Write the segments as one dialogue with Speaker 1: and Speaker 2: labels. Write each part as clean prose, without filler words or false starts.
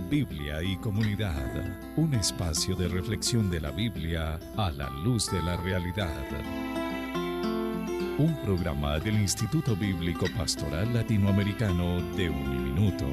Speaker 1: Biblia y comunidad, un espacio de reflexión de la Biblia a la luz de la realidad. Un programa del Instituto Bíblico Pastoral Latinoamericano de Uniminuto.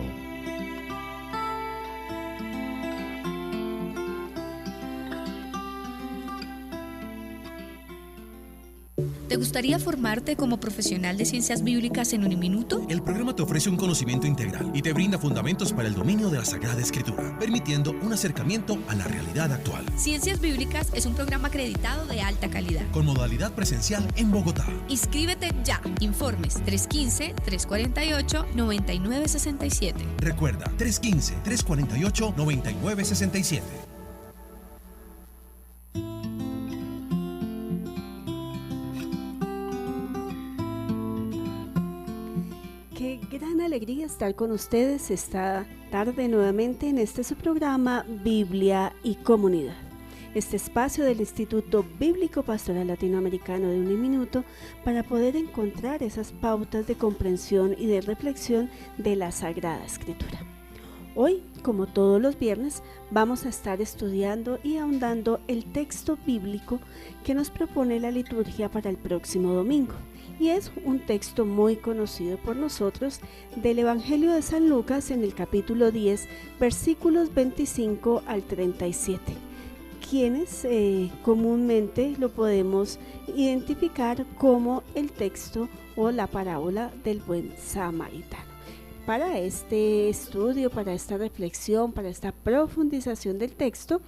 Speaker 2: ¿Te gustaría formarte como profesional de ciencias bíblicas en Uniminuto?
Speaker 3: El programa te ofrece un conocimiento integral y te brinda fundamentos para el dominio de la Sagrada Escritura, permitiendo un acercamiento a la realidad actual.
Speaker 2: Ciencias Bíblicas es un programa acreditado de alta calidad,
Speaker 3: con modalidad presencial en Bogotá.
Speaker 2: Inscríbete ya. Informes 315-348-9967.
Speaker 3: Recuerda, 315-348-9967.
Speaker 4: Qué gran alegría estar con ustedes esta tarde nuevamente en este su programa Biblia y Comunidad. Este espacio del Instituto Bíblico Pastoral Latinoamericano de Uniminuto para poder encontrar esas pautas de comprensión y de reflexión de la Sagrada Escritura. Hoy, como todos los viernes, vamos a estar estudiando y ahondando el texto bíblico que nos propone la liturgia para el próximo domingo. Y es un texto muy conocido por nosotros del Evangelio de San Lucas en el capítulo 10, versículos 25 al 37, quienes comúnmente lo podemos identificar como el texto o la parábola del buen samaritano. Para este estudio, para esta reflexión, para esta profundización del texto,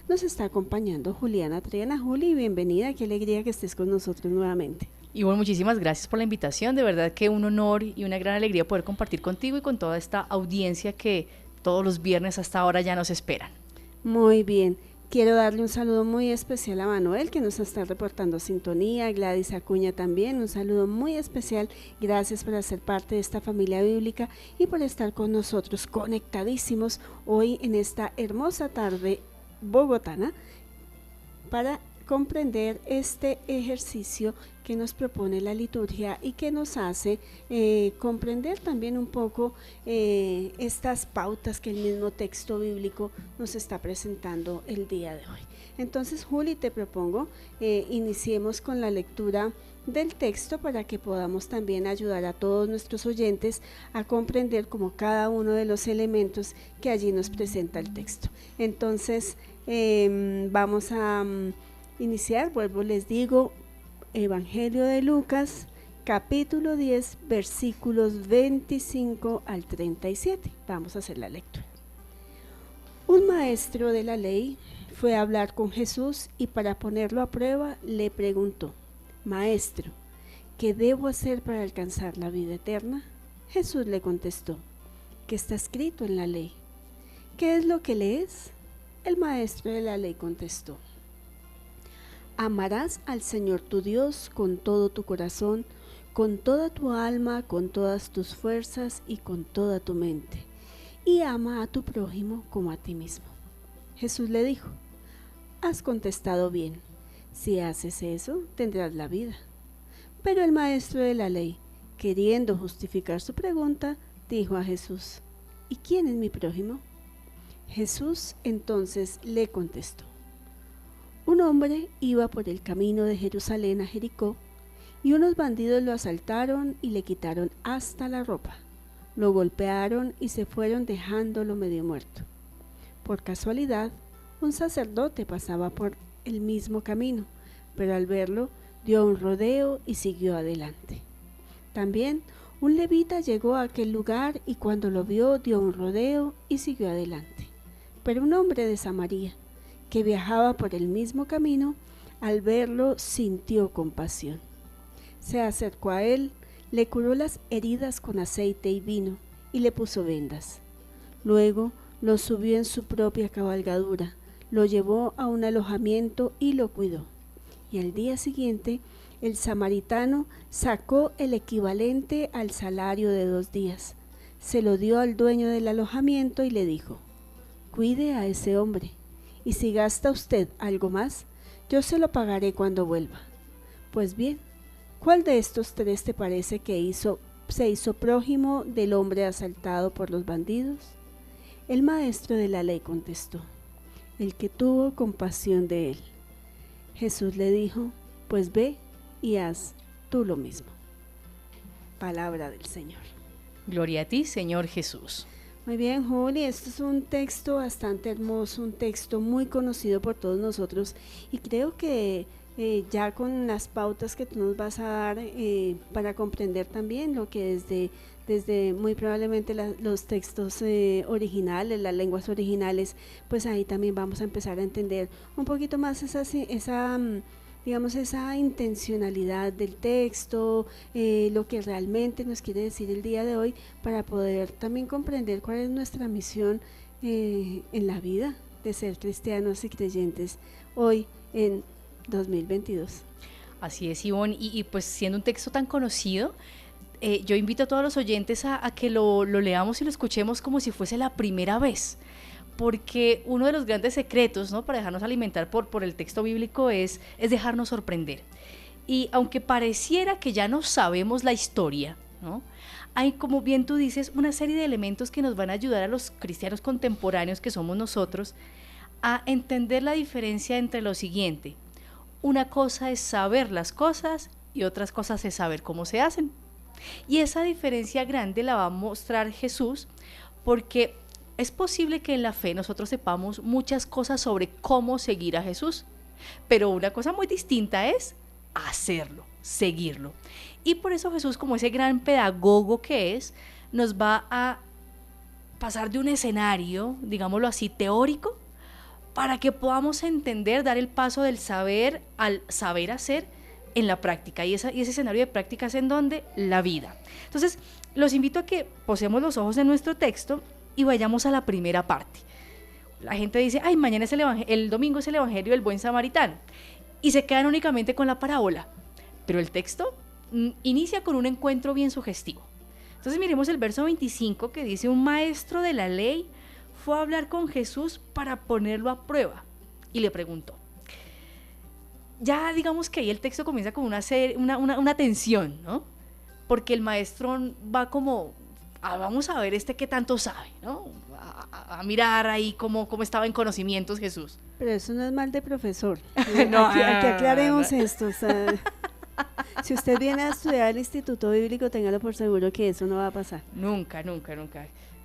Speaker 4: nos está acompañando Juliana Triana. Juli, bienvenida, qué alegría que estés con nosotros nuevamente.
Speaker 5: Y bueno, muchísimas gracias por la invitación, de verdad que un honor y una gran alegría poder compartir contigo y con toda esta audiencia que todos los viernes hasta ahora ya nos esperan.
Speaker 4: Muy bien, quiero darle un saludo muy especial a Manuel que nos está reportando sintonía, Gladys Acuña también, un saludo muy especial, gracias por ser parte de esta familia bíblica y por estar con nosotros conectadísimos hoy en esta hermosa tarde bogotana para comprender este ejercicio que nos propone la liturgia y que nos hace comprender también un poco estas pautas que el mismo texto bíblico nos está presentando el día de hoy. Entonces, Juli, te propongo iniciemos con la lectura del texto para que podamos también ayudar a todos nuestros oyentes a comprender como cada uno de los elementos que allí nos presenta el texto. Entonces, vamos a iniciar, vuelvo, les digo, Evangelio de Lucas, capítulo 10, versículos 25 al 37. Vamos a hacer la lectura. Un maestro de la ley fue a hablar con Jesús y para ponerlo a prueba le preguntó: Maestro, ¿qué debo hacer para alcanzar la vida eterna? Jesús le contestó: ¿qué está escrito en la ley? ¿Qué es lo que lees? El maestro de la ley contestó: amarás al Señor tu Dios con todo tu corazón, con toda tu alma, con todas tus fuerzas y con toda tu mente, y ama a tu prójimo como a ti mismo. Jesús le dijo: has contestado bien, si haces eso tendrás la vida. Pero el maestro de la ley, queriendo justificar su pregunta, dijo a Jesús: ¿y quién es mi prójimo? Jesús entonces le contestó: un hombre iba por el camino de Jerusalén a Jericó, y unos bandidos lo asaltaron y le quitaron hasta la ropa. Lo golpearon y se fueron dejándolo medio muerto. Por casualidad, un sacerdote pasaba por el mismo camino, pero al verlo dio un rodeo y siguió adelante. También un levita llegó a aquel lugar y cuando lo vio dio un rodeo y siguió adelante. Pero un hombre de Samaria, que viajaba por el mismo camino, al verlo sintió compasión. Se acercó a él, le curó las heridas con aceite y vino y le puso vendas. Luego lo subió en su propia cabalgadura, lo llevó a un alojamiento y lo cuidó. Y al día siguiente el samaritano sacó el equivalente al salario de 2 días, se lo dio al dueño del alojamiento y le dijo: cuide a ese hombre, y si gasta usted algo más, yo se lo pagaré cuando vuelva. Pues bien, ¿cuál de estos 3 te parece que se hizo prójimo del hombre asaltado por los bandidos? El maestro de la ley contestó: el que tuvo compasión de él. Jesús le dijo: pues ve y haz tú lo mismo. Palabra del Señor.
Speaker 5: Gloria a ti, Señor Jesús.
Speaker 4: Muy bien, Juli, este es un texto bastante hermoso, un texto muy conocido por todos nosotros, y creo que ya con las pautas que tú nos vas a dar para comprender también lo que desde muy probablemente los textos originales, las lenguas originales, pues ahí también vamos a empezar a entender un poquito más digamos, esa intencionalidad del texto, lo que realmente nos quiere decir el día de hoy, para poder también comprender cuál es nuestra misión en la vida de ser cristianos y creyentes hoy en 2022.
Speaker 5: Así es, Ivonne, y pues siendo un texto tan conocido, yo invito a todos los oyentes a que lo leamos y lo escuchemos como si fuese la primera vez, porque uno de los grandes secretos, ¿no?, para dejarnos alimentar por el texto bíblico es dejarnos sorprender. Y aunque pareciera que ya no sabemos la historia, ¿no?, hay, como bien tú dices, una serie de elementos que nos van a ayudar a los cristianos contemporáneos que somos nosotros a entender la diferencia entre lo siguiente: una cosa es saber las cosas y otras cosas es saber cómo se hacen. Y esa diferencia grande la va a mostrar Jesús, porque es posible que en la fe nosotros sepamos muchas cosas sobre cómo seguir a Jesús, pero una cosa muy distinta es hacerlo, seguirlo. Y por eso Jesús, como ese gran pedagogo que es, nos va a pasar de un escenario, digámoslo así, teórico, para que podamos entender, dar el paso del saber al saber hacer en la práctica. Y ese escenario de práctica es en donde la vida. Entonces, los invito a que posemos los ojos en nuestro texto y vayamos a la primera parte. La gente dice: ay, mañana es el domingo es el Evangelio del Buen Samaritano, y se quedan únicamente con la parábola. Pero el texto inicia con un encuentro bien sugestivo. Entonces miremos el verso 25, que dice: un maestro de la ley fue a hablar con Jesús para ponerlo a prueba y le preguntó. Ya digamos que ahí el texto comienza con una tensión, ¿no? Porque el maestro va como: vamos a ver qué tanto sabe, ¿no? A mirar ahí cómo estaba en conocimientos Jesús.
Speaker 4: Pero eso no es mal de profesor.
Speaker 5: No,
Speaker 4: aquí aclaremos esto. O sea, si usted viene a estudiar al Instituto Bíblico, téngalo por seguro que eso no va a pasar.
Speaker 5: Nunca.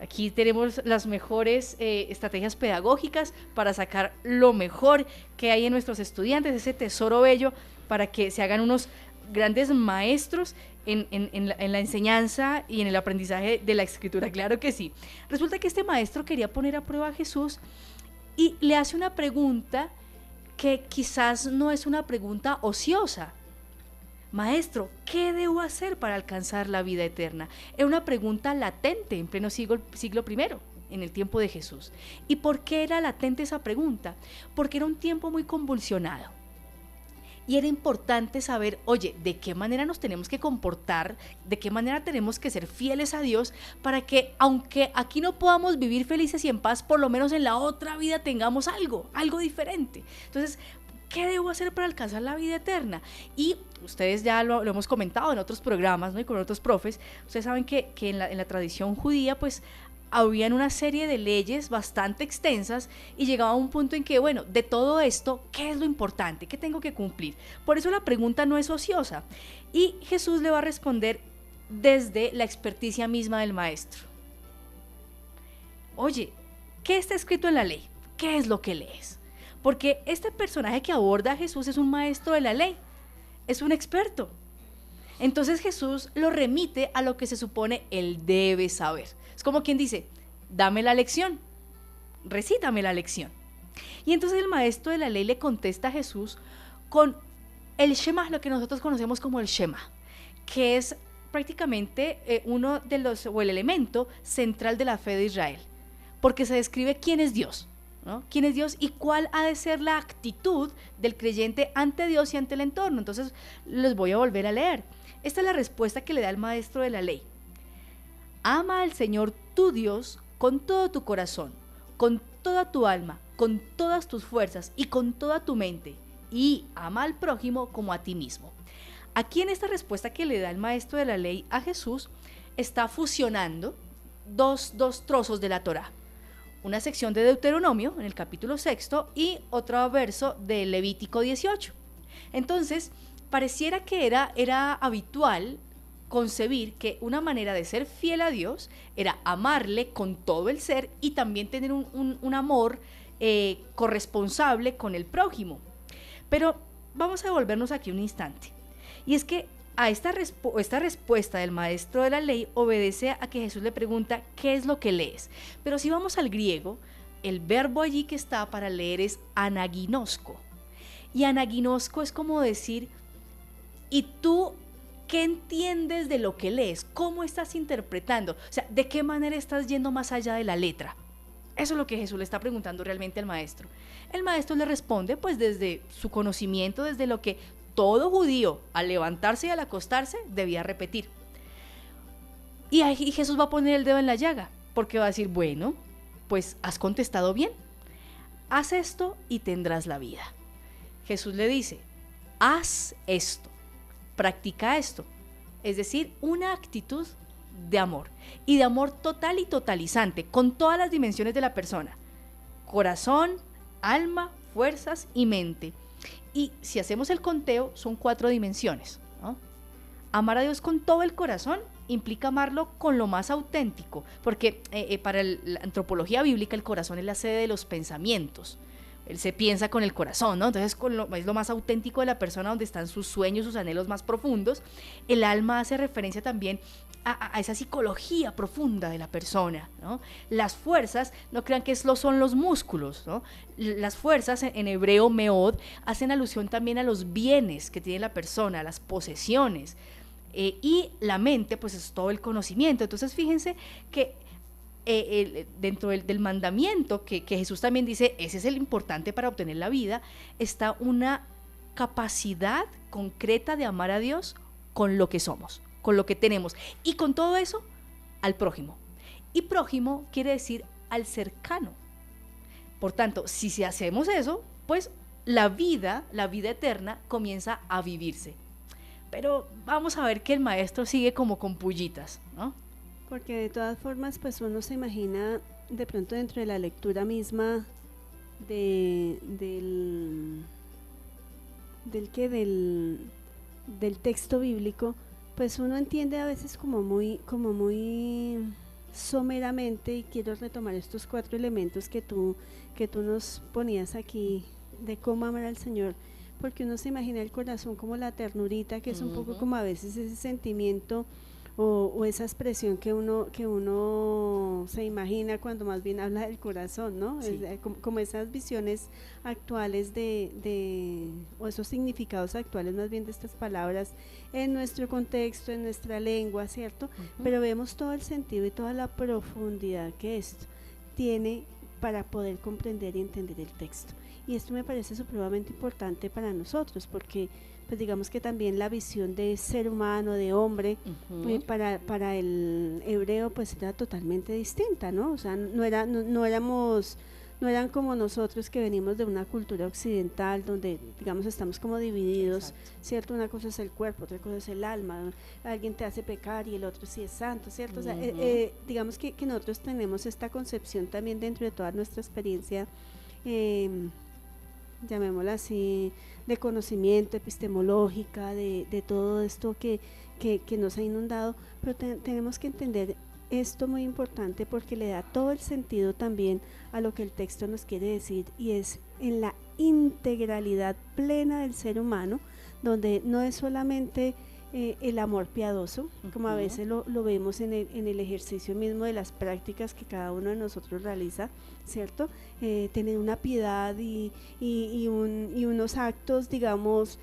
Speaker 5: Aquí tenemos las mejores estrategias pedagógicas para sacar lo mejor que hay en nuestros estudiantes, ese tesoro bello, para que se hagan unos grandes maestros en la enseñanza y en el aprendizaje de la Escritura. Claro que sí. Resulta que este maestro quería poner a prueba a Jesús y le hace una pregunta que quizás no es una pregunta ociosa. Maestro, ¿qué debo hacer para alcanzar la vida eterna? Era una pregunta latente en pleno siglo I, en el tiempo de Jesús. ¿Y por qué era latente esa pregunta? Porque era un tiempo muy convulsionado. Y era importante saber, oye, ¿de qué manera nos tenemos que comportar? ¿De qué manera tenemos que ser fieles a Dios para que, aunque aquí no podamos vivir felices y en paz, por lo menos en la otra vida tengamos algo diferente? Entonces, ¿qué debo hacer para alcanzar la vida eterna? Y ustedes ya lo hemos comentado en otros programas, ¿no?, y con otros profes. Ustedes saben que en la tradición judía, pues, habían una serie de leyes bastante extensas y llegaba a un punto en que, bueno, de todo esto, ¿qué es lo importante? ¿Qué tengo que cumplir? Por eso la pregunta no es ociosa. Y Jesús le va a responder desde la experticia misma del maestro. Oye, ¿qué está escrito en la ley? ¿Qué es lo que lees? Porque este personaje que aborda a Jesús es un maestro de la ley, es un experto. Entonces Jesús lo remite a lo que se supone él debe saber. Es como quien dice: dame la lección, recítame la lección. Y entonces el maestro de la ley le contesta a Jesús con el Shema, lo que nosotros conocemos como el Shema, que es prácticamente el elemento central de la fe de Israel, porque se describe quién es Dios, ¿no? ¿Quién es Dios y cuál ha de ser la actitud del creyente ante Dios y ante el entorno? Entonces los voy a volver a leer. Esta es la respuesta que le da el maestro de la ley. Ama al Señor tu Dios con todo tu corazón, con toda tu alma, con todas tus fuerzas y con toda tu mente, y ama al prójimo como a ti mismo. Aquí, en esta respuesta que le da el maestro de la ley a Jesús, está fusionando dos trozos de la Torá. una sección de Deuteronomio en el capítulo 6 y otro verso de Levítico 18. Entonces, pareciera que era habitual concebir que una manera de ser fiel a Dios era amarle con todo el ser y también tener un amor corresponsable con el prójimo. Pero vamos a devolvernos aquí un instante. Y es que a esta respuesta del maestro de la ley obedece a que Jesús le pregunta ¿qué es lo que lees? Pero si vamos al griego, el verbo allí que está para leer es anaginosko. Y anaginosko es como decir, ¿y tú qué entiendes de lo que lees? ¿Cómo estás interpretando? O sea, ¿de qué manera estás yendo más allá de la letra? Eso es lo que Jesús le está preguntando realmente al maestro. El maestro le responde pues desde su conocimiento, desde lo que todo judío al levantarse y al acostarse debía repetir. Y ahí Jesús va a poner el dedo en la llaga, porque va a decir, bueno, pues has contestado bien. Haz esto y tendrás la vida. Jesús le dice, haz esto, practica esto. Es decir, una actitud de amor. Y de amor total y totalizante, con todas las dimensiones de la persona. Corazón, alma, fuerzas y mente. Y si hacemos el conteo, son 4 dimensiones, ¿no? Amar a Dios con todo el corazón implica amarlo con lo más auténtico, porque para la antropología bíblica el corazón es la sede de los pensamientos. Él se piensa con el corazón, ¿no? Entonces es lo más auténtico de la persona, donde están sus sueños, sus anhelos más profundos. El alma hace referencia también a esa psicología profunda de la persona, ¿no? Las fuerzas, no crean que son los músculos, ¿no? Las fuerzas, en hebreo meod, hacen alusión también a los bienes que tiene la persona, a las posesiones. Y la mente, pues es todo el conocimiento. Entonces fíjense que dentro del mandamiento que Jesús también dice, ese es el importante para obtener la vida, está una capacidad concreta de amar a Dios con lo que somos, con lo que tenemos, y con todo eso al prójimo. Y prójimo quiere decir al cercano. Por tanto, si hacemos eso, pues la vida eterna comienza a vivirse. Pero vamos a ver que el maestro sigue como con pullitas, ¿no?
Speaker 4: Porque de todas formas, pues uno se imagina de pronto dentro de la lectura misma del texto bíblico, pues uno entiende a veces como muy someramente, y quiero retomar estos 4 elementos que tú nos ponías aquí de cómo amar al Señor, porque uno se imagina el corazón como la ternurita, que es un poco como a veces ese sentimiento o esa expresión que uno se imagina cuando más bien habla del corazón, ¿no?
Speaker 5: Sí.
Speaker 4: Como esas visiones actuales o esos significados actuales más bien de estas palabras en nuestro contexto, en nuestra lengua, ¿cierto? Pero vemos todo el sentido y toda la profundidad que esto tiene para poder comprender y entender el texto. Y esto me parece supremamente importante para nosotros, porque pues digamos que también la visión de ser humano, de hombre, para el hebreo pues era totalmente distinta, ¿no? O sea, no eran como nosotros, que venimos de una cultura occidental donde digamos estamos como divididos. Exacto. ¿Cierto? Una cosa es el cuerpo, otra cosa es el alma, alguien te hace pecar y el otro sí es santo, ¿cierto? O sea, digamos que nosotros tenemos esta concepción también dentro de toda nuestra experiencia, llamémosla así, de conocimiento, epistemológica, de todo esto que nos ha inundado, pero tenemos que entender esto muy importante, porque le da todo el sentido también a lo que el texto nos quiere decir, y es en la integralidad plena del ser humano, donde no es solamente el amor piadoso, como a veces lo vemos en el ejercicio mismo de las prácticas que cada uno de nosotros realiza, ¿cierto? Tener una piedad y unos actos, digamos,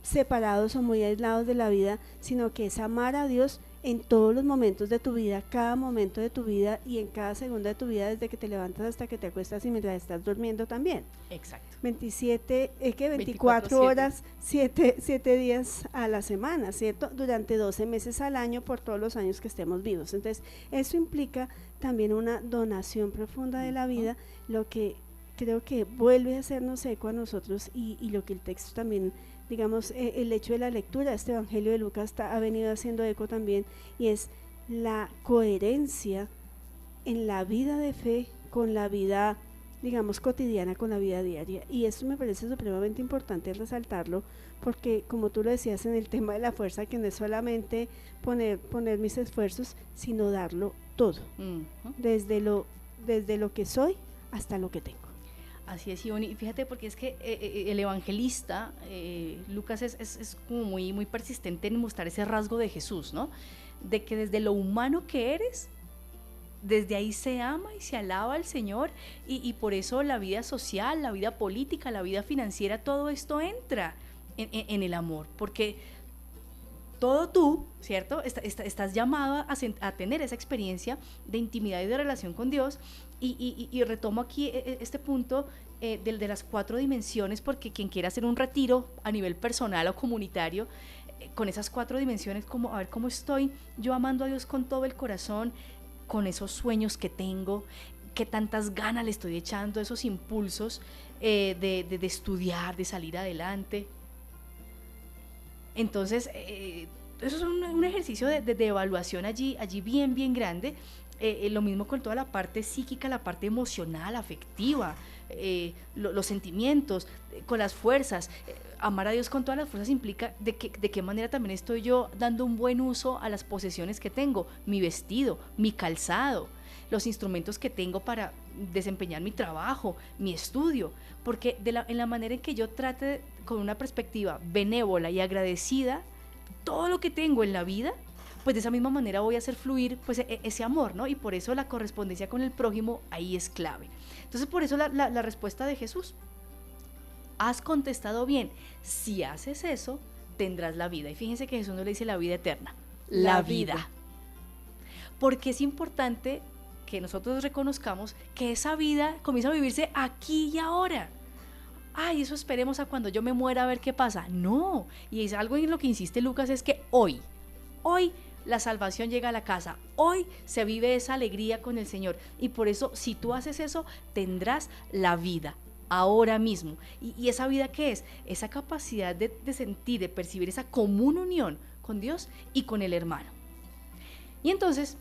Speaker 4: separados o muy aislados de la vida, sino que es amar a Dios en todos los momentos de tu vida, cada momento de tu vida y en cada segundo de tu vida, desde que te levantas hasta que te acuestas y mientras estás durmiendo también.
Speaker 5: Exacto.
Speaker 4: 24 horas, 7 días a la semana, ¿cierto? Durante 12 meses al año, por todos los años que estemos vivos. Entonces, eso implica también una donación profunda de la vida, lo que creo que vuelve a hacernos eco a nosotros, y lo que el texto también, digamos, el hecho de la lectura de este Evangelio de Lucas ha venido haciendo eco también, y es la coherencia en la vida de fe con la vida, digamos, cotidiana, con la vida diaria. Y esto me parece supremamente importante resaltarlo, porque como tú lo decías en el tema de la fuerza, que no es solamente poner mis esfuerzos, sino darlo todo, desde lo que soy hasta lo que tengo.
Speaker 5: Así es, Ivonne, y fíjate, porque es que el evangelista, Lucas, es como muy, muy persistente en mostrar ese rasgo de Jesús, ¿no? De que desde lo humano que eres, desde ahí se ama y se alaba al Señor, y por eso la vida social, la vida política, la vida financiera, todo esto entra en el amor, porque todo tú, ¿cierto? Estás llamado a tener esa experiencia de intimidad y de relación con Dios, y retomo aquí este punto de las 4 dimensiones, porque quien quiera hacer un retiro a nivel personal o comunitario, con esas 4 dimensiones, como a ver cómo estoy yo amando a Dios con todo el corazón, con esos sueños que tengo, qué tantas ganas le estoy echando, esos impulsos de estudiar, de salir adelante. Entonces, eso es un ejercicio de evaluación allí bien, bien grande. Lo mismo con toda la parte psíquica, la parte emocional, afectiva, los sentimientos, con las fuerzas. Amar a Dios con todas las fuerzas implica de qué manera también estoy yo dando un buen uso a las posesiones que tengo, mi vestido, mi calzado, los instrumentos que tengo para desempeñar mi trabajo, mi estudio, porque en la manera en que yo trate con una perspectiva benévola y agradecida todo lo que tengo en la vida, pues de esa misma manera voy a hacer fluir pues ese amor, ¿no? Y por eso la correspondencia con el prójimo ahí es clave. Entonces, por eso la respuesta de Jesús: has contestado bien, si haces eso, tendrás la vida. Y fíjense que Jesús no le dice la vida eterna, la vida. Porque es importante que nosotros reconozcamos que esa vida comienza a vivirse aquí y ahora. Ay, eso esperemos a cuando yo me muera a ver qué pasa. No, y es algo en lo que insiste Lucas, es que hoy la salvación llega a la casa, hoy se vive esa alegría con el Señor, y por eso, si tú haces eso, tendrás la vida ahora mismo. ¿Y esa vida qué es? Esa capacidad de sentir, de percibir esa común unión con Dios y con el hermano. Y entonces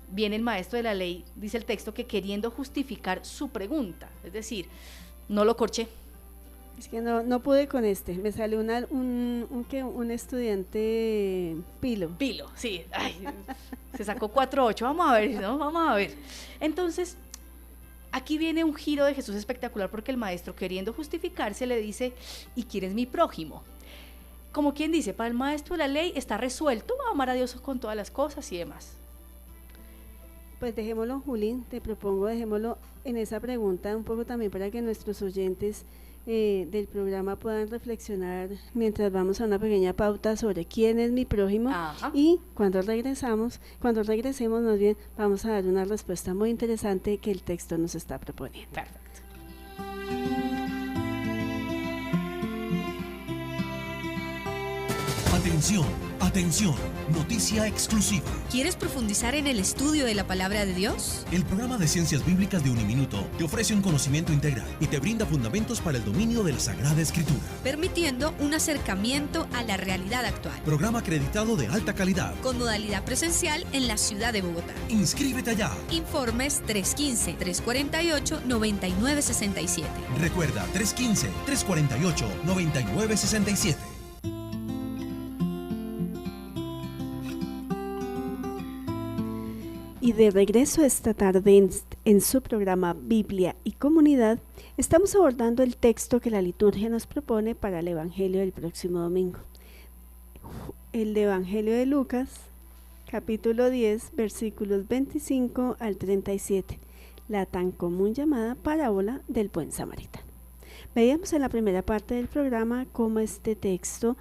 Speaker 5: viene el maestro de la ley, dice el texto, que queriendo justificar su pregunta, es decir, no lo corché.
Speaker 4: Es que no pude con me salió un estudiante Pilo,
Speaker 5: sí. Ay, se sacó 4.8, vamos a ver, ¿no? Vamos a ver. Entonces, aquí viene un giro de Jesús espectacular, porque el maestro, queriendo justificarse, le dice: ¿y quién es mi prójimo? Como quien dice, para el maestro de la ley está resuelto amar a Dios con todas las cosas y demás.
Speaker 4: Pues dejémoslo, Juli, te propongo, dejémoslo en esa pregunta un poco también para que nuestros oyentes del programa puedan reflexionar mientras vamos a una pequeña pauta sobre quién es mi prójimo. Ajá. Y cuando regresemos más bien, vamos a dar una respuesta muy interesante que el texto nos está proponiendo.
Speaker 5: Perfecto.
Speaker 3: Atención, noticia exclusiva.
Speaker 2: ¿Quieres profundizar en el estudio de la palabra de Dios?
Speaker 3: El programa de Ciencias Bíblicas de Uniminuto te ofrece un conocimiento integral y te brinda fundamentos para el dominio de la Sagrada Escritura,
Speaker 2: permitiendo un acercamiento a la realidad actual.
Speaker 3: Programa acreditado de alta calidad,
Speaker 2: con modalidad presencial en la ciudad de Bogotá.
Speaker 3: Inscríbete ya.
Speaker 2: Informes 315-348-9967.
Speaker 3: Recuerda, 315-348-9967.
Speaker 4: Y de regreso esta tarde en su programa Biblia y Comunidad, estamos abordando el texto que la liturgia nos propone para el Evangelio del próximo domingo. El Evangelio de Lucas, capítulo 10, versículos 25 al 37, la tan común llamada parábola del buen samaritano. Veíamos en la primera parte del programa cómo este texto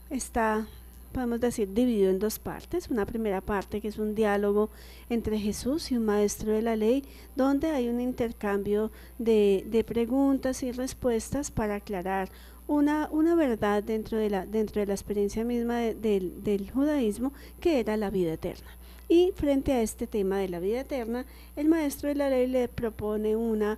Speaker 4: está, podemos decir, dividido en 2 partes. Una primera parte que es un diálogo entre Jesús y un maestro de la ley, donde hay un intercambio de preguntas y respuestas para aclarar una verdad dentro de la experiencia misma del judaísmo, que era la vida eterna. Y frente a este tema de la vida eterna, el maestro de la ley le propone una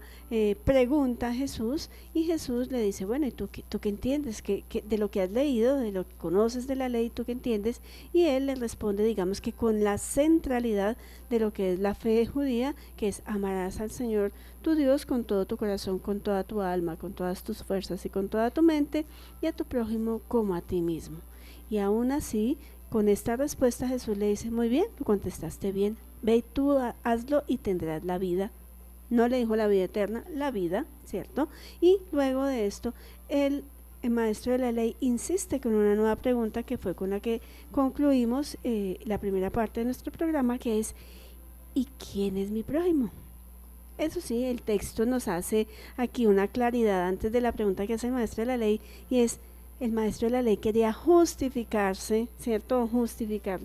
Speaker 4: pregunta a Jesús, y Jesús le dice, bueno, ¿y tú qué entiendes? De lo que has leído, de lo que conoces de la ley, ¿tú qué entiendes? Y él le responde, digamos que con la centralidad de lo que es la fe judía, que es amarás al Señor tu Dios con todo tu corazón, con toda tu alma, con todas tus fuerzas y con toda tu mente, y a tu prójimo como a ti mismo. Y aún así, con esta respuesta Jesús le dice, muy bien, tú contestaste bien, ve y tú hazlo y tendrás la vida. No le dijo la vida eterna, la vida, ¿cierto? Y luego de esto, el maestro de la ley insiste con una nueva pregunta, que fue con la que concluimos la primera parte de nuestro programa, que es, ¿y quién es mi prójimo? Eso sí, el texto nos hace aquí una claridad antes de la pregunta que hace el maestro de la ley, y es, el maestro de la ley quería justificarse, ¿cierto? Justificar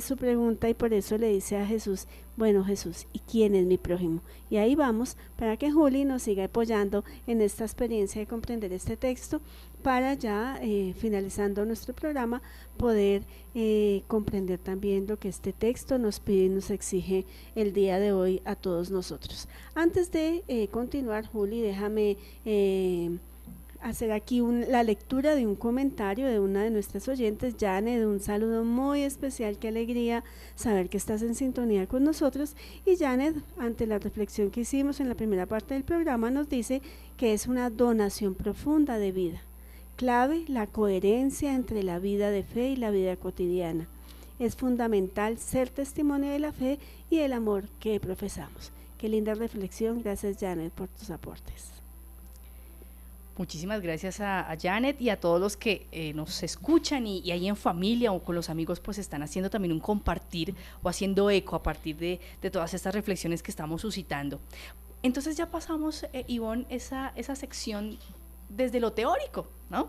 Speaker 4: su pregunta, y por eso le dice a Jesús, bueno, Jesús, ¿y quién es mi prójimo? Y ahí vamos para que Juli nos siga apoyando en esta experiencia de comprender este texto, para ya finalizando nuestro programa poder comprender también lo que este texto nos pide y nos exige el día de hoy a todos nosotros. Antes de continuar, Juli, déjame hacer aquí la lectura de un comentario de una de nuestras oyentes, Janet. Un saludo muy especial, qué alegría saber que estás en sintonía con nosotros. Y Janet, ante la reflexión que hicimos en la primera parte del programa, nos dice que es una donación profunda de vida. Clave la coherencia entre la vida de fe y la vida cotidiana. Es fundamental ser testimonio de la fe y el amor que profesamos. Qué linda reflexión, gracias Janet por tus aportes.
Speaker 5: Muchísimas gracias a Janet y a todos los que nos escuchan y ahí en familia o con los amigos pues están haciendo también un compartir o haciendo eco a partir de todas estas reflexiones que estamos suscitando. Entonces ya pasamos, Ivonne, esa sección desde lo teórico, ¿no?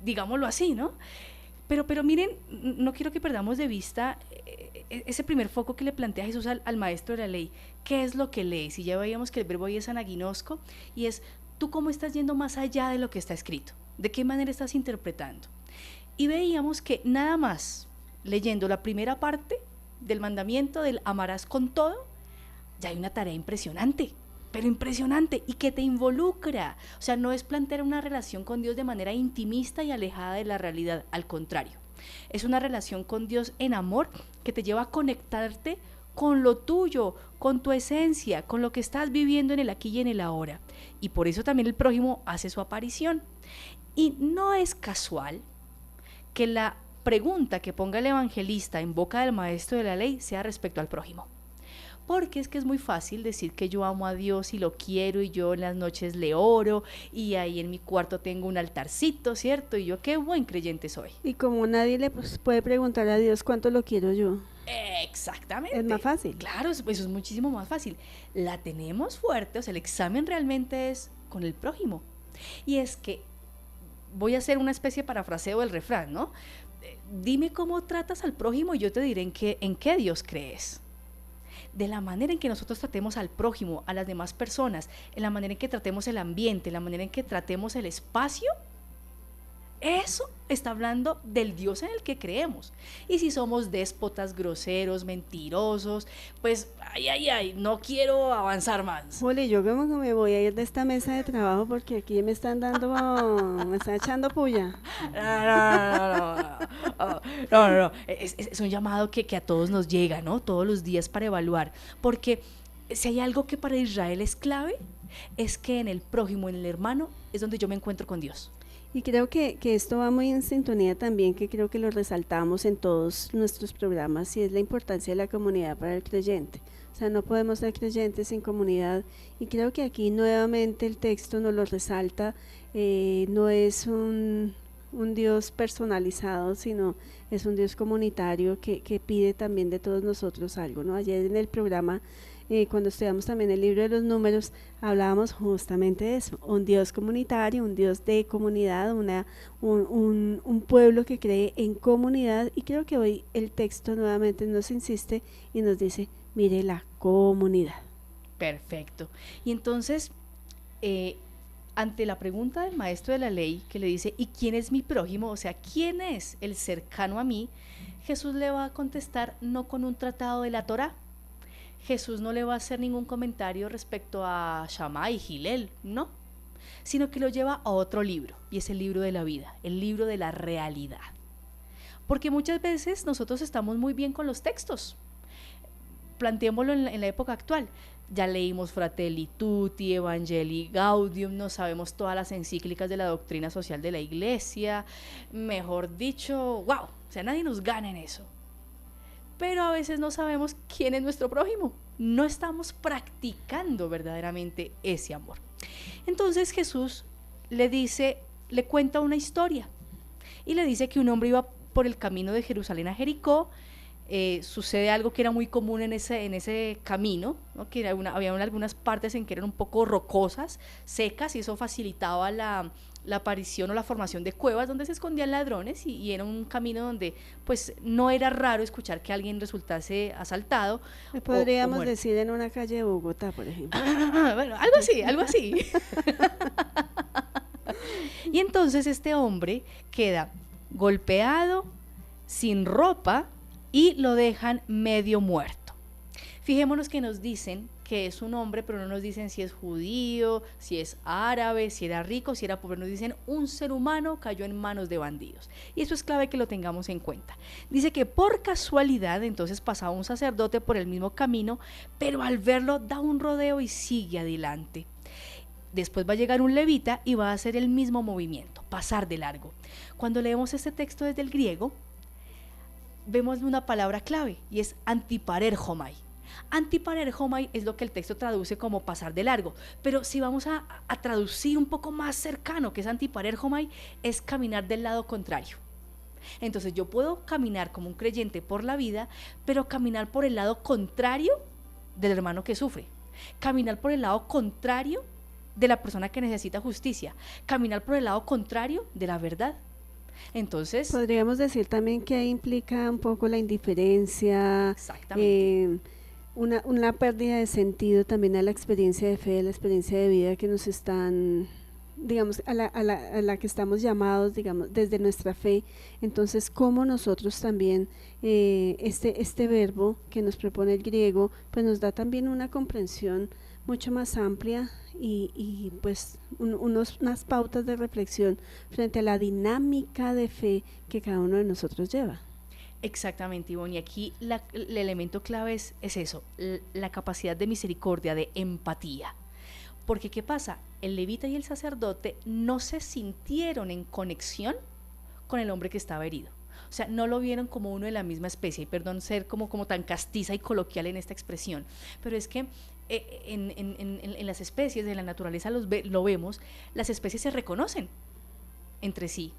Speaker 5: Digámoslo así, ¿no? Pero miren, no quiero que perdamos de vista ese primer foco que le plantea Jesús al maestro de la ley. ¿Qué es lo que lees? Y ya veíamos que el verbo ahí es anaginosco, y es ¿tú cómo estás yendo más allá de lo que está escrito? ¿De qué manera estás interpretando? Y veíamos que nada más leyendo la primera parte del mandamiento del amarás con todo, ya hay una tarea impresionante, pero impresionante, y que te involucra. O sea, no es plantear una relación con Dios de manera intimista y alejada de la realidad, al contrario. Es una relación con Dios en amor que te lleva a conectarte con lo tuyo, con tu esencia, con lo que estás viviendo en el aquí y en el ahora. Y por eso también el prójimo hace su aparición. Y no es casual que la pregunta que ponga el evangelista en boca del maestro de la ley sea respecto al prójimo. Porque es que es muy fácil decir que yo amo a Dios y lo quiero, y yo en las noches le oro, y ahí en mi cuarto tengo un altarcito, ¿cierto? Y yo qué buen creyente soy.
Speaker 4: Y como nadie le puede preguntar a Dios cuánto lo quiero yo.
Speaker 5: Exactamente.
Speaker 4: Es más fácil.
Speaker 5: Claro, eso es muchísimo más fácil. La tenemos fuerte, o sea, el examen realmente es con el prójimo. Y es que voy a hacer una especie de parafraseo del refrán, ¿no? Dime cómo tratas al prójimo y yo te diré en qué Dios crees. De la manera en que nosotros tratemos al prójimo, a las demás personas, en la manera en que tratemos el ambiente, en la manera en que tratemos el espacio, eso está hablando del Dios en el que creemos. Y si somos déspotas, groseros, mentirosos, pues no quiero avanzar más.
Speaker 4: Juli, yo como que me voy a ir de esta mesa de trabajo porque aquí me están me están echando puya.
Speaker 5: No. Es un llamado que a todos nos llega, ¿no? Todos los días para evaluar. Porque si hay algo que para Israel es clave, es que en el prójimo, en el hermano, es donde yo me encuentro con Dios.
Speaker 4: Y creo que esto va muy en sintonía también, que creo que lo resaltamos en todos nuestros programas, y es la importancia de la comunidad para el creyente. O sea, no podemos ser creyentes sin comunidad, y creo que aquí nuevamente el texto nos lo resalta. No es un Dios personalizado, sino es un Dios comunitario que pide también de todos nosotros algo, ¿no? Ayer en el programa, cuando estudiamos también el libro de los números, hablábamos justamente de eso, un Dios comunitario, un Dios de comunidad, un pueblo que cree en comunidad. Y creo que hoy el texto nuevamente nos insiste y nos dice, mire la comunidad.
Speaker 5: Perfecto. Y entonces, ante la pregunta del maestro de la ley que le dice, ¿y quién es mi prójimo? O sea, ¿quién es el cercano a mí? Jesús le va a contestar no con un tratado de la Torá. Jesús no le va a hacer ningún comentario respecto a Shammá y Hillel, no, sino que lo lleva a otro libro, y es el libro de la vida, el libro de la realidad. Porque muchas veces nosotros estamos muy bien con los textos. Planteémoslo en la época actual. Ya leímos Fratelli Tutti, Evangelii Gaudium, no sabemos todas las encíclicas de la doctrina social de la iglesia, mejor dicho, wow, o sea, nadie nos gana en eso. Pero a veces no sabemos quién es nuestro prójimo, no estamos practicando verdaderamente ese amor. Entonces Jesús le cuenta una historia y le dice que un hombre iba por el camino de Jerusalén a Jericó. Sucede algo que era muy común en ese camino, ¿no? Que había algunas partes en que eran un poco rocosas, secas, y eso facilitaba la aparición o la formación de cuevas donde se escondían ladrones, y era un camino donde pues no era raro escuchar que alguien resultase asaltado.
Speaker 4: Podríamos decir en una calle de Bogotá, por ejemplo.
Speaker 5: Bueno, algo así. Y entonces este hombre queda golpeado, sin ropa, y lo dejan medio muerto. Fijémonos que nos dicen que es un hombre, pero no nos dicen si es judío, si es árabe, si era rico, si era pobre. Nos dicen un ser humano cayó en manos de bandidos. Y eso es clave que lo tengamos en cuenta. Dice que por casualidad entonces pasaba un sacerdote por el mismo camino, pero al verlo da un rodeo y sigue adelante. Después va a llegar un levita y va a hacer el mismo movimiento, pasar de largo. Cuando leemos este texto desde el griego, vemos una palabra clave, y es antiparerjomai. Antiparerjomai es lo que el texto traduce como pasar de largo, pero si vamos a traducir un poco más cercano, que es antiparerjomai, es caminar del lado contrario. Entonces yo puedo caminar como un creyente por la vida, pero caminar por el lado contrario del hermano que sufre, caminar por el lado contrario de la persona que necesita justicia, caminar por el lado contrario de la verdad. Entonces
Speaker 4: podríamos decir también que ahí implica un poco la indiferencia, una pérdida de sentido también a la experiencia de fe, a la experiencia de vida que nos están, digamos, a la que estamos llamados, digamos, desde nuestra fe. Entonces, cómo nosotros también, este verbo que nos propone el griego, pues nos da también una comprensión mucho más amplia y pues unas pautas de reflexión frente a la dinámica de fe que cada uno de nosotros lleva.
Speaker 5: Exactamente, Ivonne, y aquí el elemento clave es eso, la capacidad de misericordia, de empatía. Porque ¿qué pasa? El levita y el sacerdote no se sintieron en conexión con el hombre que estaba herido. O sea, no lo vieron como uno de la misma especie, y perdón ser como tan castiza y coloquial en esta expresión, pero es que en las especies de la naturaleza lo vemos, las especies se reconocen entre sí.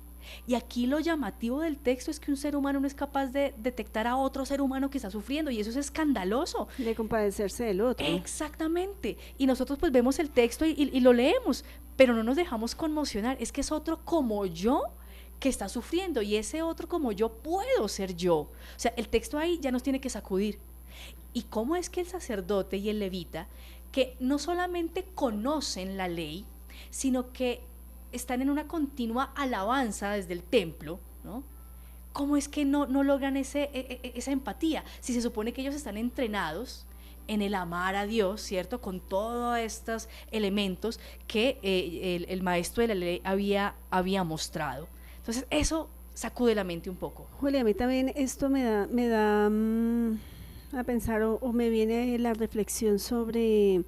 Speaker 5: Y aquí lo llamativo del texto es que un ser humano no es capaz de detectar a otro ser humano que está sufriendo, y eso es escandaloso.
Speaker 4: De compadecerse del otro.
Speaker 5: Exactamente. Y nosotros pues vemos el texto y lo leemos, pero no nos dejamos conmocionar. Es que es otro como yo que está sufriendo, y ese otro como yo puedo ser yo. O sea, el texto ahí ya nos tiene que sacudir. ¿Y cómo es que el sacerdote y el levita, que no solamente conocen la ley, sino que están en una continua alabanza desde el templo, ¿no? ¿Cómo es que no logran esa empatía? Si se supone que ellos están entrenados en el amar a Dios, ¿cierto? Con todos estos elementos que el maestro de la ley había mostrado. Entonces eso sacude la mente un poco.
Speaker 4: Julia, a mí también esto me da a pensar, o me viene la reflexión sobre,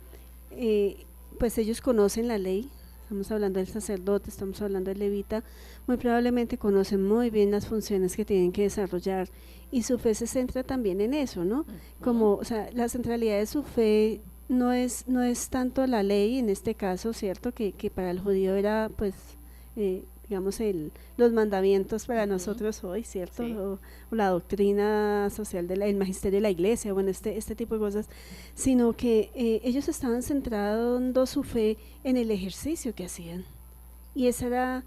Speaker 4: pues ellos conocen la ley. Estamos hablando del sacerdote, estamos hablando del levita, muy probablemente conocen muy bien las funciones que tienen que desarrollar, y su fe se centra también en eso, ¿no? Como, o sea, la centralidad de su fe no es tanto la ley en este caso, ¿cierto? Que para el judío era, pues, digamos, los mandamientos para nosotros hoy, ¿cierto? Sí. O la doctrina social del magisterio de la iglesia, bueno, este tipo de cosas, sino que ellos estaban centrando su fe en el ejercicio que hacían, y eso era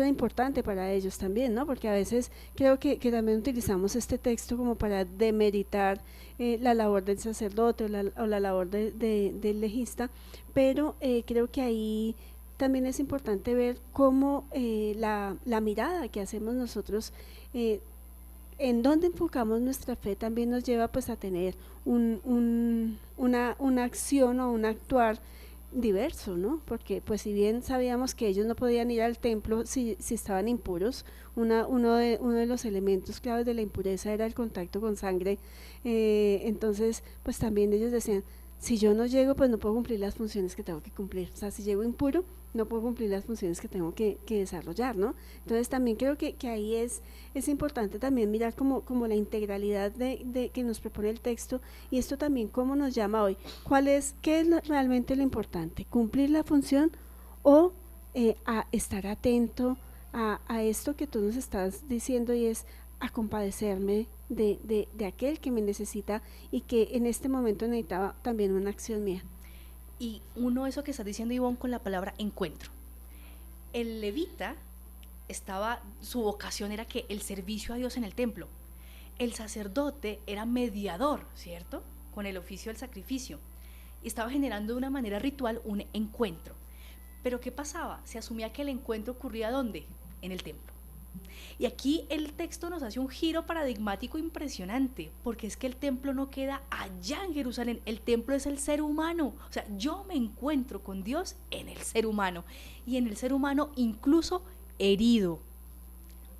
Speaker 4: importante para ellos también, ¿no? Porque a veces creo que también utilizamos este texto como para demeritar la labor del sacerdote o la labor del legista, pero creo que ahí también es importante ver cómo la mirada que hacemos nosotros en dónde enfocamos nuestra fe también nos lleva pues a tener una acción o un actuar diverso, ¿no? Porque pues si bien sabíamos que ellos no podían ir al templo si estaban impuros, uno de los elementos claves de la impureza era el contacto con sangre, entonces pues también ellos decían, si yo no llego, pues no puedo cumplir las funciones que tengo que cumplir. O sea, si llego impuro, no puedo cumplir las funciones que tengo que desarrollar, ¿no? Entonces también creo que ahí es importante también mirar como la integralidad de que nos propone el texto, y esto también cómo nos llama hoy. ¿Qué es realmente lo importante? ¿Cumplir la función o a estar atento a esto que tú nos estás diciendo, y es a compadecerme de aquel que me necesita y que en este momento necesitaba también una acción mía?
Speaker 5: Y uno, eso que estás diciendo, Ivonne, con la palabra encuentro. El levita su vocación era que el servicio a Dios en el templo. El sacerdote era mediador, ¿cierto?, con el oficio del sacrificio. Y estaba generando de una manera ritual un encuentro. Pero ¿qué pasaba? Se asumía que el encuentro ocurría ¿dónde? En el templo. Y aquí el texto nos hace un giro paradigmático impresionante, porque es que el templo no queda allá en Jerusalén, el templo es el ser humano. O sea, yo me encuentro con Dios en el ser humano, y en el ser humano incluso herido.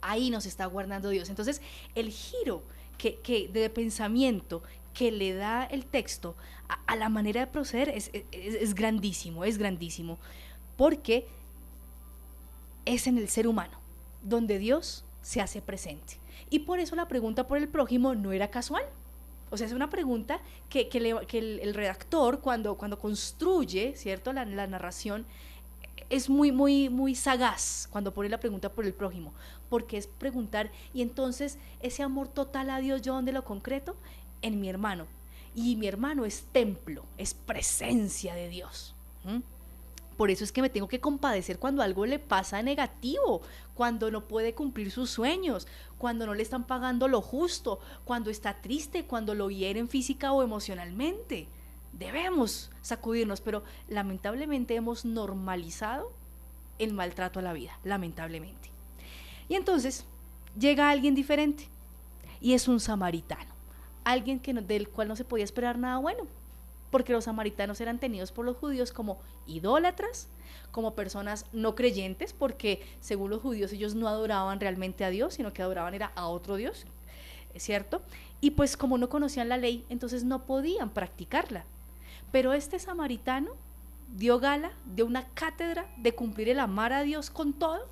Speaker 5: Ahí nos está guardando Dios. Entonces, el giro de pensamiento que le da el texto a la manera de proceder es grandísimo, porque es en el ser humano donde Dios se hace presente. Y por eso la pregunta por el prójimo no era casual. O sea, es una pregunta que el redactor cuando construye, ¿cierto?, la narración, es muy sagaz cuando pone la pregunta por el prójimo, porque es preguntar, y entonces ese amor total a Dios, ¿yo dónde lo concreto? En mi hermano. Y mi hermano es templo, es presencia de Dios. Por eso es que me tengo que compadecer cuando algo le pasa negativo, cuando no puede cumplir sus sueños, cuando no le están pagando lo justo, cuando está triste, cuando lo hieren física o emocionalmente. Debemos sacudirnos, pero lamentablemente hemos normalizado el maltrato a la vida, lamentablemente. Y entonces llega alguien diferente, y es un samaritano, alguien del cual no se podía esperar nada bueno, porque los samaritanos eran tenidos por los judíos como idólatras, como personas no creyentes, porque según los judíos ellos no adoraban realmente a Dios, sino que adoraban era a otro Dios, ¿cierto? Y pues como no conocían la ley, entonces no podían practicarla. Pero este samaritano dio gala de una cátedra de cumplir el amar a Dios con todo,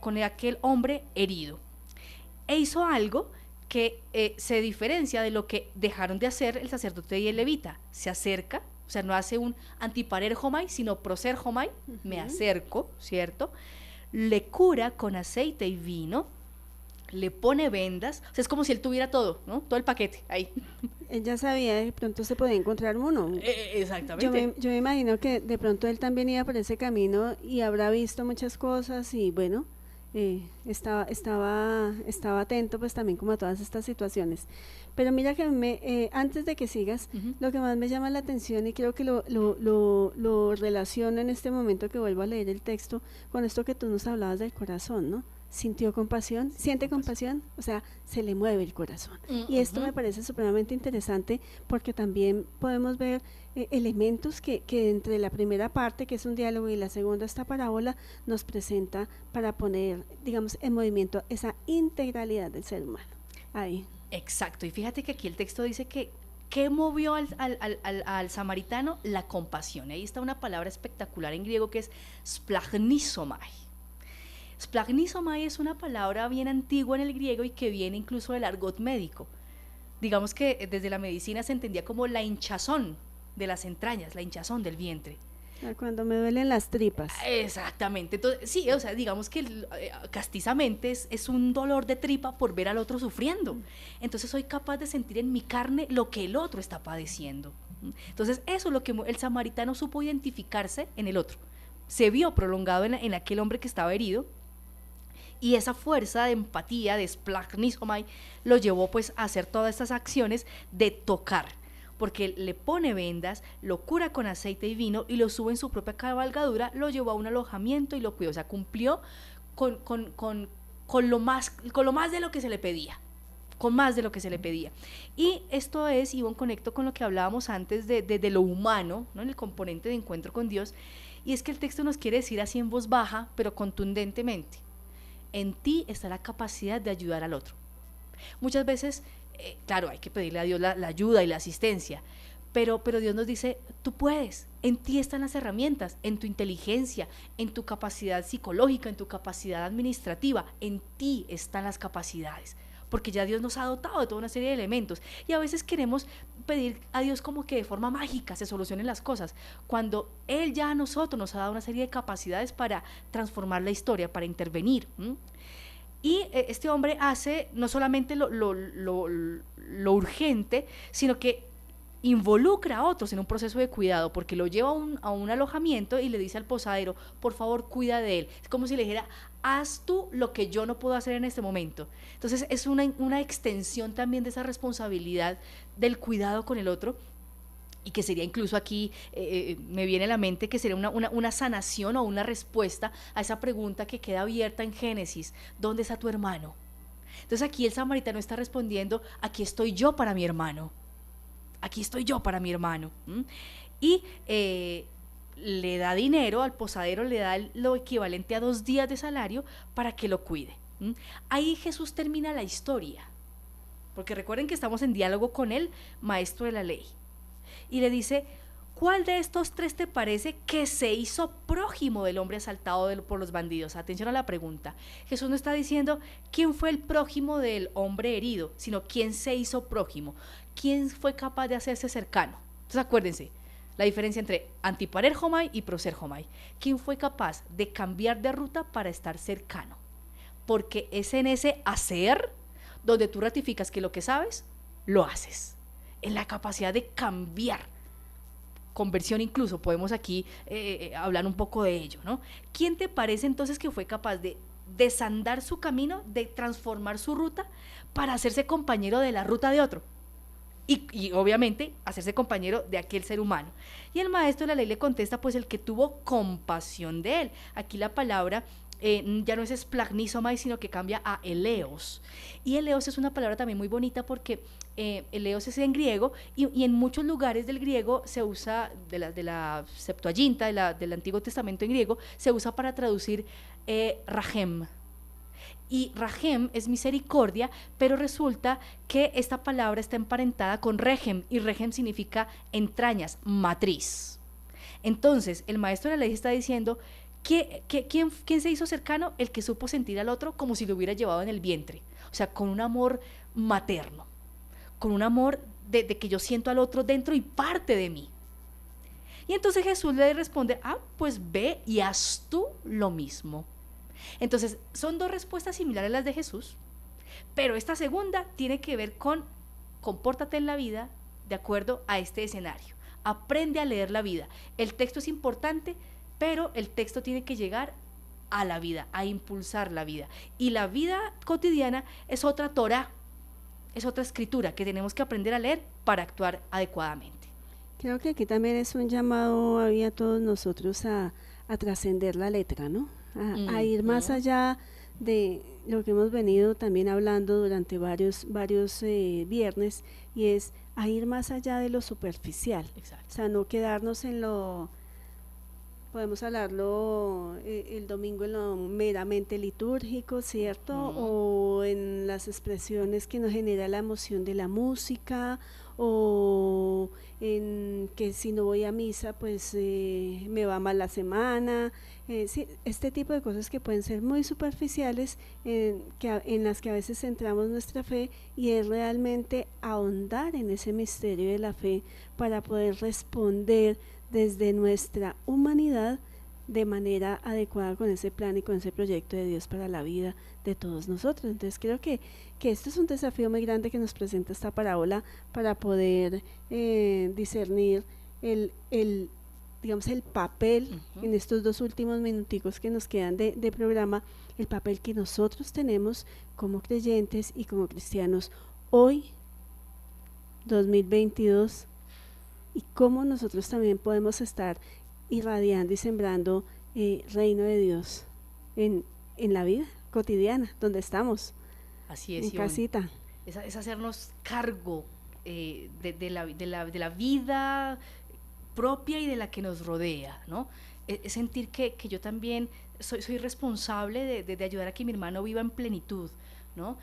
Speaker 5: con aquel hombre herido. E hizo algo que se diferencia de lo que dejaron de hacer el sacerdote y el levita. Se acerca, o sea, no hace un antiparer homai, sino proser homai, me acerco, ¿cierto? Le cura con aceite y vino, le pone vendas, o sea, es como si él tuviera todo, ¿no? Todo el paquete ahí.
Speaker 4: Él ya sabía, de pronto se podía encontrar uno.
Speaker 5: Exactamente.
Speaker 4: Yo me imagino que de pronto él también iba por ese camino y habrá visto muchas cosas, y bueno, estaba atento pues también como a todas estas situaciones. Pero mira que antes de que sigas, lo que más me llama la atención, y creo que lo relaciono en este momento que vuelvo a leer el texto, con esto que tú nos hablabas del corazón, ¿no? ¿Sintió compasión? ¿Siente compasión? O sea, se le mueve el corazón. Y esto me parece supremamente interesante, porque también podemos ver elementos que entre la primera parte, que es un diálogo, y la segunda, esta parábola, nos presenta para poner, digamos, en movimiento esa integralidad del ser humano. Ahí.
Speaker 5: Exacto, y fíjate que aquí el texto dice que ¿qué movió al samaritano? La compasión. Ahí está una palabra espectacular en griego que es splagnisomai. Splagnisomai es una palabra bien antigua en el griego y que viene incluso del argot médico. Digamos que desde la medicina se entendía como la hinchazón de las entrañas, la hinchazón del vientre.
Speaker 4: Cuando me duelen las tripas.
Speaker 5: Exactamente. Entonces, sí, o sea, digamos que castizamente es un dolor de tripa por ver al otro sufriendo. Entonces soy capaz de sentir en mi carne lo que el otro está padeciendo. Entonces eso es lo que el samaritano supo identificarse en el otro. Se vio prolongado en aquel hombre que estaba herido, y esa fuerza de empatía, de splagnisomai, lo llevó pues a hacer todas estas acciones de tocar, porque le pone vendas, lo cura con aceite y vino y lo sube en su propia cabalgadura, lo llevó a un alojamiento y lo cuidó. O sea, cumplió con lo más de lo que se le pedía, con más de lo que se le pedía. Y esto es, Ivonne, conecto con lo que hablábamos antes de lo humano, ¿no? En el componente de encuentro con Dios, y es que el texto nos quiere decir así en voz baja, pero contundentemente: en ti está la capacidad de ayudar al otro. Muchas veces, claro, hay que pedirle a Dios la ayuda y la asistencia, pero Dios nos dice: tú puedes, en ti están las herramientas, en tu inteligencia, en tu capacidad psicológica, en tu capacidad administrativa, en ti están las capacidades, porque ya Dios nos ha dotado de toda una serie de elementos, y a veces queremos pedir a Dios como que de forma mágica se solucionen las cosas, cuando Él ya a nosotros nos ha dado una serie de capacidades para transformar la historia, para intervenir. Y este hombre hace no solamente lo urgente, sino que involucra a otros en un proceso de cuidado, porque lo lleva a un alojamiento y le dice al posadero: por favor, cuida de él. Es como si le dijera: haz tú lo que yo no puedo hacer en este momento. Entonces es una extensión también de esa responsabilidad del cuidado con el otro, y que sería incluso aquí, me viene a la mente que sería una sanación o una respuesta a esa pregunta que queda abierta en Génesis: ¿dónde está tu hermano? Entonces aquí el samaritano está respondiendo: aquí estoy yo para mi hermano. Aquí estoy yo para mi hermano. Y le da dinero al posadero, le da lo equivalente a 2 días de salario para que lo cuide. Ahí Jesús termina la historia, porque recuerden que estamos en diálogo con el maestro de la ley, y le dice: ¿cuál de estos 3 te parece que se hizo prójimo del hombre asaltado por los bandidos? Atención a la pregunta. Jesús no está diciendo quién fue el prójimo del hombre herido, sino quién se hizo prójimo, quién fue capaz de hacerse cercano. Entonces acuérdense, la diferencia entre antiparer homai y proser homai. ¿Quién fue capaz de cambiar de ruta para estar cercano? Porque es en ese hacer donde tú ratificas que lo que sabes, lo haces. En la capacidad de cambiar. Conversión incluso, podemos aquí hablar un poco de ello, ¿no? ¿Quién te parece entonces que fue capaz de desandar su camino, de transformar su ruta para hacerse compañero de la ruta de otro? Y obviamente hacerse compañero de aquel ser humano. Y el maestro de la ley le contesta: pues el que tuvo compasión de él. Aquí la palabra ya no es esplagnizomai, sino que cambia a eleos. Y eleos es una palabra también muy bonita, porque eleos es en griego, y en muchos lugares del griego se usa, de la Septuaginta, del Antiguo Testamento en griego, se usa para traducir rahem. Y rahem es misericordia, pero resulta que esta palabra está emparentada con regem, y regem significa entrañas, matriz. Entonces el maestro de la ley está diciendo: ¿quién se hizo cercano? El que supo sentir al otro como si lo hubiera llevado en el vientre, o sea, con un amor materno, con un amor de que yo siento al otro dentro y parte de mí. Y entonces Jesús le responde: pues ve y haz tú lo mismo. Entonces son 2 respuestas similares a las de Jesús, pero esta segunda tiene que ver con: compórtate en la vida de acuerdo a este escenario, aprende a leer la vida. El texto es importante, pero el texto tiene que llegar a la vida, a impulsar la vida, y la vida cotidiana es otra Torah, es otra escritura que tenemos que aprender a leer para actuar adecuadamente.
Speaker 4: Creo que aquí también es un llamado a todos nosotros a trascender la letra, ¿no? A ir más allá de lo que hemos venido también hablando durante varios viernes, y es a ir más allá de lo superficial.
Speaker 5: Exacto.
Speaker 4: O sea, no quedarnos en podemos hablarlo el domingo en lo meramente litúrgico, ¿cierto? O en las expresiones que nos genera la emoción de la música, o en que si no voy a misa pues me va mal la semana, sí, este tipo de cosas que pueden ser muy superficiales, en las que a veces centramos nuestra fe, y es realmente ahondar en ese misterio de la fe para poder responder desde nuestra humanidad de manera adecuada con ese plan y con ese proyecto de Dios para la vida de todos nosotros. Entonces creo que esto es un desafío muy grande que nos presenta esta parábola, para poder discernir digamos el papel en estos 2 últimos minuticos que nos quedan de programa, el papel que nosotros tenemos como creyentes y como cristianos hoy, 2022, y cómo nosotros también podemos estar irradiando y sembrando reino de Dios en la vida cotidiana, donde estamos.
Speaker 5: Así es,
Speaker 4: en casita.
Speaker 5: es hacernos cargo de la vida propia y de la que nos rodea, ¿no? Es sentir que yo también soy responsable de ayudar a que mi hermano viva en plenitud, ¿no?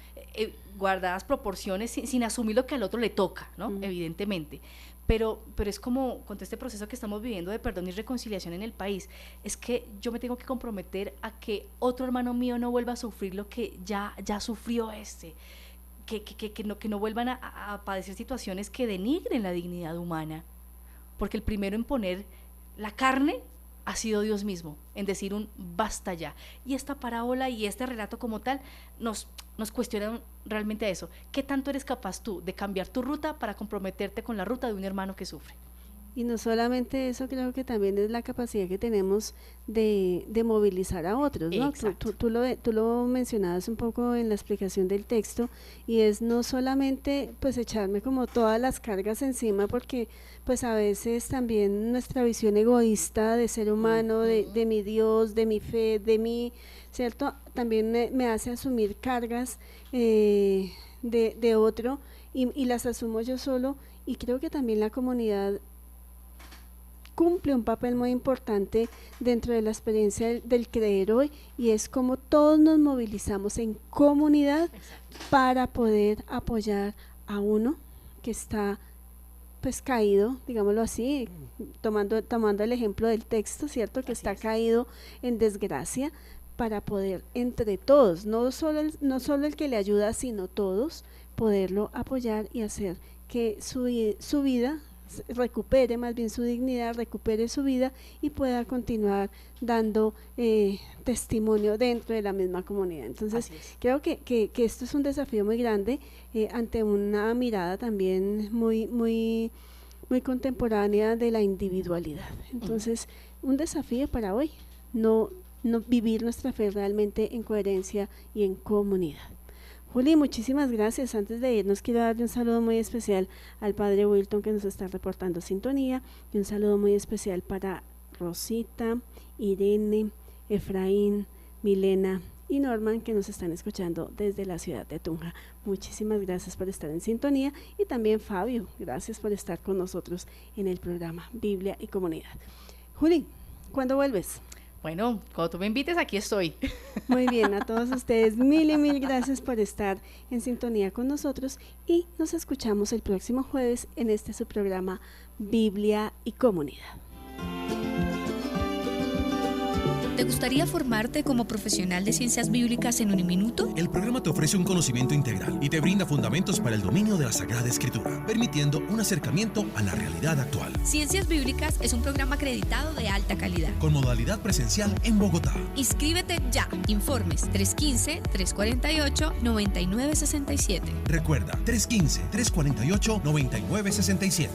Speaker 5: Guardadas proporciones sin asumir lo que al otro le toca, ¿no? Evidentemente. Pero es como con todo este proceso que estamos viviendo de perdón y reconciliación en el país, es que yo me tengo que comprometer a que otro hermano mío no vuelva a sufrir lo que ya sufrió que no vuelvan a padecer situaciones que denigren la dignidad humana, porque el primero en poner la carne ha sido Dios mismo, en decir un basta ya. Y esta parábola y este relato como tal nos cuestionan realmente a eso. ¿Qué tanto eres capaz tú de cambiar tu ruta para comprometerte con la ruta de un hermano que sufre?
Speaker 4: Y no solamente eso, creo que también es la capacidad que tenemos de movilizar a otros, ¿no? Tú lo mencionabas un poco en la explicación del texto, y es no solamente pues echarme como todas las cargas encima, porque pues a veces también nuestra visión egoísta de ser humano, de mi Dios, de mi fe, de mí, ¿cierto? También me hace asumir cargas de otro, y las asumo yo solo, y creo que también la comunidad cumple un papel muy importante dentro de la experiencia del creer hoy, y es como todos nos movilizamos en comunidad. Exacto. Para poder apoyar a uno que está pues caído, digámoslo así, tomando el ejemplo del texto, ¿cierto? Que así está caído en desgracia, para poder entre todos, no solo el que le ayuda, sino todos, poderlo apoyar y hacer que su vida recupere, más bien su dignidad, recupere su vida y pueda continuar dando testimonio dentro de la misma comunidad. Entonces creo que esto es un desafío muy grande ante una mirada también muy contemporánea de la individualidad. Entonces un desafío para hoy, no vivir nuestra fe realmente en coherencia y en comunidad. Juli, muchísimas gracias. Antes de irnos, quiero darle un saludo muy especial al padre Wilton, que nos está reportando sintonía, y un saludo muy especial para Rosita, Irene, Efraín, Milena y Norman, que nos están escuchando desde la ciudad de Tunja. Muchísimas gracias por estar en sintonía, y también Fabio, gracias por estar con nosotros en el programa Biblia y Comunidad. Juli, ¿cuándo vuelves?
Speaker 5: Bueno, cuando tú me invites, aquí estoy.
Speaker 4: Muy bien, a todos ustedes mil gracias por estar en sintonía con nosotros, y nos escuchamos el próximo jueves en su programa Biblia y Comunidad.
Speaker 2: ¿Te gustaría formarte como profesional de ciencias bíblicas en un minuto?
Speaker 3: El programa te ofrece un conocimiento integral y te brinda fundamentos para el dominio de la Sagrada Escritura, permitiendo un acercamiento a la realidad actual.
Speaker 2: Ciencias Bíblicas es un programa acreditado de alta calidad,
Speaker 3: con modalidad presencial en Bogotá.
Speaker 2: Inscríbete ya. Informes 315-348-9967.
Speaker 3: Recuerda, 315-348-9967.